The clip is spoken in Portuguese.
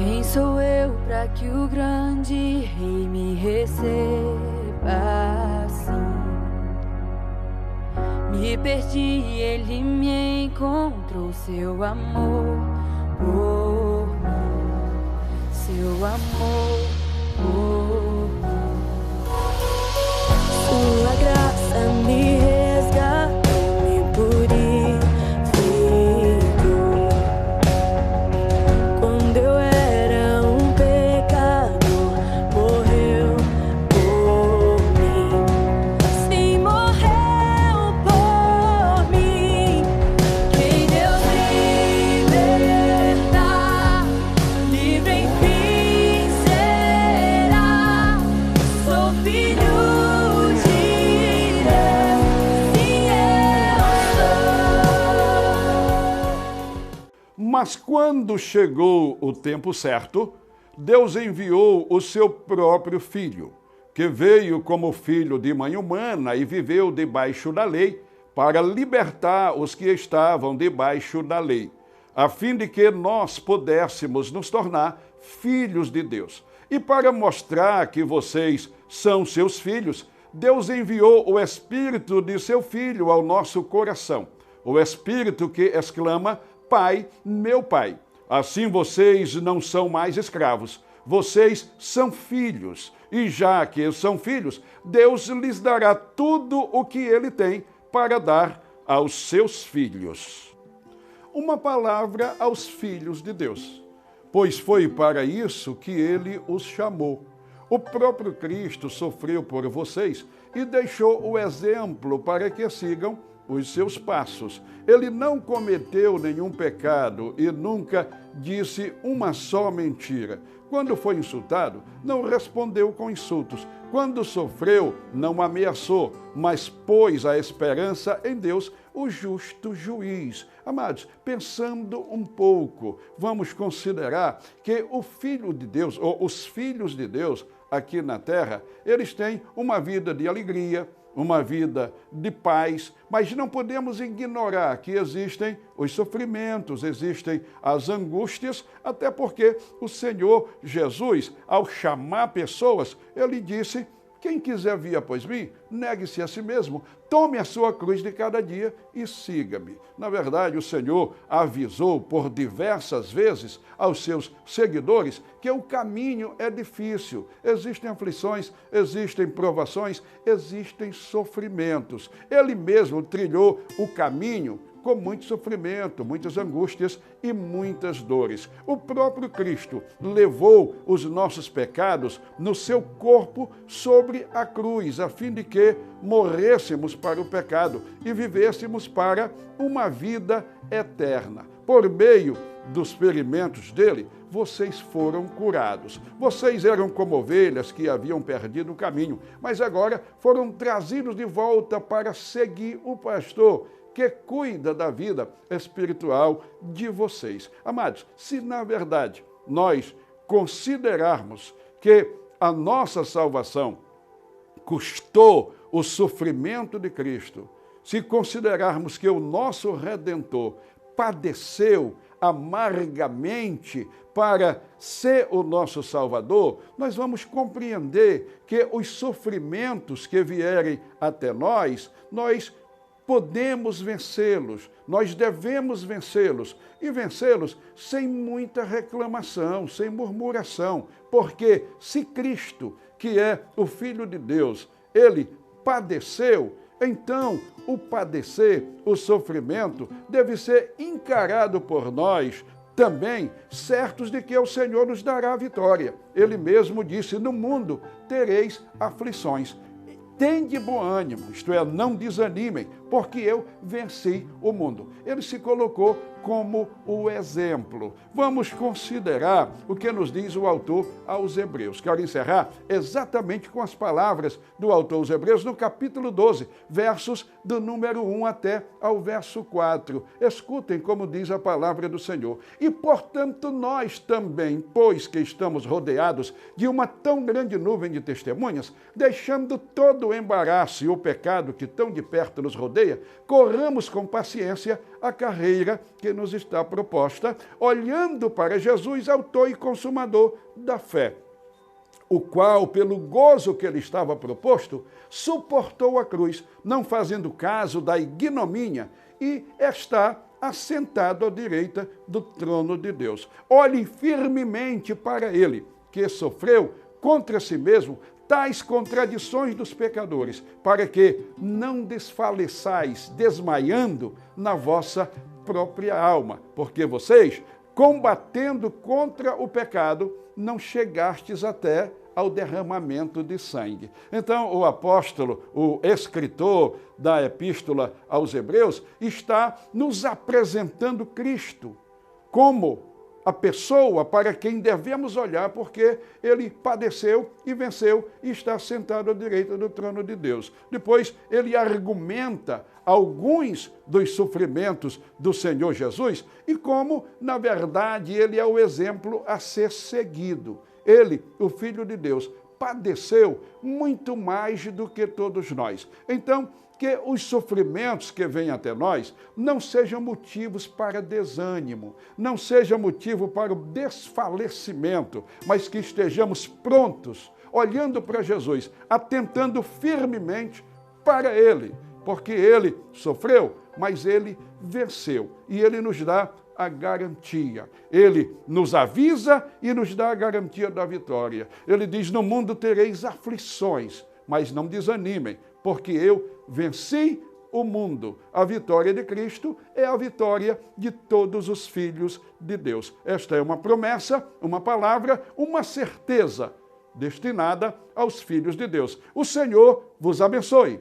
Quem sou eu para que o grande rei me receba assim? Me perdi, ele me encontrou, seu amor por mim, seu amor por mim. Sua graça me resgatou, me purificou. Quando eu era um pecador, morreu por mim. Sim, morreu por mim. Quem Deus libertar, livre enfim será. Sou filho de Deus, sim eu sou. Mas quando chegou o tempo certo, Deus enviou o seu próprio Filho, que veio como filho de mãe humana e viveu debaixo da lei, para libertar os que estavam debaixo da lei, a fim de que nós pudéssemos nos tornar filhos de Deus. E para mostrar que vocês são seus filhos, Deus enviou o Espírito de seu Filho ao nosso coração, o Espírito que exclama: Pai, meu Pai. Assim vocês não são mais escravos, vocês são filhos. E já que são filhos, Deus lhes dará tudo o que ele tem para dar aos seus filhos. Uma palavra aos filhos de Deus, pois foi para isso que ele os chamou. O próprio Cristo sofreu por vocês e deixou o exemplo para que sigam os seus passos. Ele não cometeu nenhum pecado e nunca disse uma só mentira. Quando foi insultado, não respondeu com insultos. Quando sofreu, não ameaçou, mas pôs a esperança em Deus, o justo juiz. Amados, pensando um pouco, vamos considerar que o Filho de Deus, ou os filhos de Deus aqui na terra, eles têm uma vida de alegria, uma vida de paz, mas não podemos ignorar que existem os sofrimentos, existem as angústias, até porque o Senhor Jesus, ao chamar pessoas, ele disse: quem quiser vir após mim, negue-se a si mesmo, tome a sua cruz de cada dia e siga-me. Na verdade, o Senhor avisou por diversas vezes aos seus seguidores que o caminho é difícil. Existem aflições, existem provações, existem sofrimentos. Ele mesmo trilhou o caminho com muito sofrimento, muitas angústias e muitas dores. O próprio Cristo levou os nossos pecados no seu corpo sobre a cruz, a fim de que morrêssemos para o pecado e vivêssemos para uma vida eterna. Por meio dos ferimentos dele, vocês foram curados. Vocês eram como ovelhas que haviam perdido o caminho, mas agora foram trazidos de volta para seguir o pastor que cuida da vida espiritual de vocês. Amados, se na verdade nós considerarmos que a nossa salvação custou o sofrimento de Cristo, se considerarmos que o nosso Redentor padeceu amargamente para ser o nosso Salvador, nós vamos compreender que os sofrimentos que vierem até nós podemos vencê-los, nós devemos vencê-los e vencê-los sem muita reclamação, sem murmuração, porque se Cristo, que é o Filho de Deus, ele padeceu, então o padecer, o sofrimento, deve ser encarado por nós também, certos de que o Senhor nos dará a vitória. Ele mesmo disse: no mundo tereis aflições. Tende bom ânimo, isto é, não desanimem, porque eu venci o mundo. Ele se colocou como o exemplo. Vamos considerar o que nos diz o autor aos Hebreus. Quero encerrar exatamente com as palavras do autor aos Hebreus, no capítulo 12, versos do número 1 até ao verso 4. Escutem como diz a palavra do Senhor. E, portanto, nós também, pois que estamos rodeados de uma tão grande nuvem de testemunhas, deixando todo o embaraço e o pecado que tão de perto nos rodeia, corramos com paciência a carreira que nos está proposta, olhando para Jesus, autor e consumador da fé, o qual, pelo gozo que lhe estava proposto, suportou a cruz, não fazendo caso da ignomínia, e está assentado à direita do trono de Deus. Olhem firmemente para ele, que sofreu contra si mesmo tais contradições dos pecadores, para que não desfaleçais, desmaiando na vossa própria alma, porque vocês, combatendo contra o pecado, não chegastes até ao derramamento de sangue. Então, o apóstolo, o escritor da epístola aos Hebreus, está nos apresentando Cristo como a pessoa para quem devemos olhar, porque ele padeceu e venceu e está sentado à direita do trono de Deus. Depois, ele argumenta alguns dos sofrimentos do Senhor Jesus e como, na verdade, ele é o exemplo a ser seguido. Ele, o Filho de Deus, padeceu muito mais do que todos nós. Então, que os sofrimentos que vêm até nós não sejam motivos para desânimo, não sejam motivo para o desfalecimento, mas que estejamos prontos, olhando para Jesus, atentando firmemente para Ele, porque Ele sofreu, mas Ele venceu, e Ele nos dá a garantia. Ele nos avisa e nos dá a garantia da vitória. Ele diz, no mundo tereis aflições, mas não desanimem, porque eu venci o mundo. A vitória de Cristo é a vitória de todos os filhos de Deus. Esta é uma promessa, uma palavra, uma certeza destinada aos filhos de Deus. O Senhor vos abençoe.